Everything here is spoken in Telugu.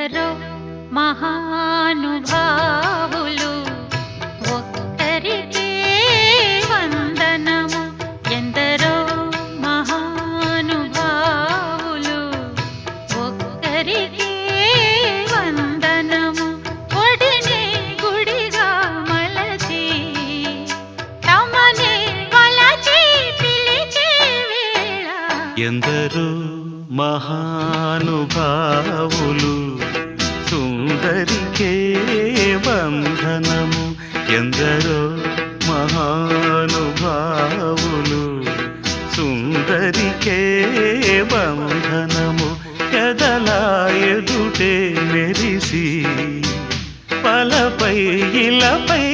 ఎందరో మహానుభావులు ఒక్కరికే వందనము. ఎందరో మహానుభావులు ఒక్కరికే వందనము. ఒడిని గుడిగా మలచి తమని కొలచి పిలిచే వేళ ఎందరో మహానుభావులు సుందరికే బంధనము. ఎందరో మహానుభావులు సుందరికే బంధనము. ఎదలా ఎదుటే మెరిసి పలపై ఇలపై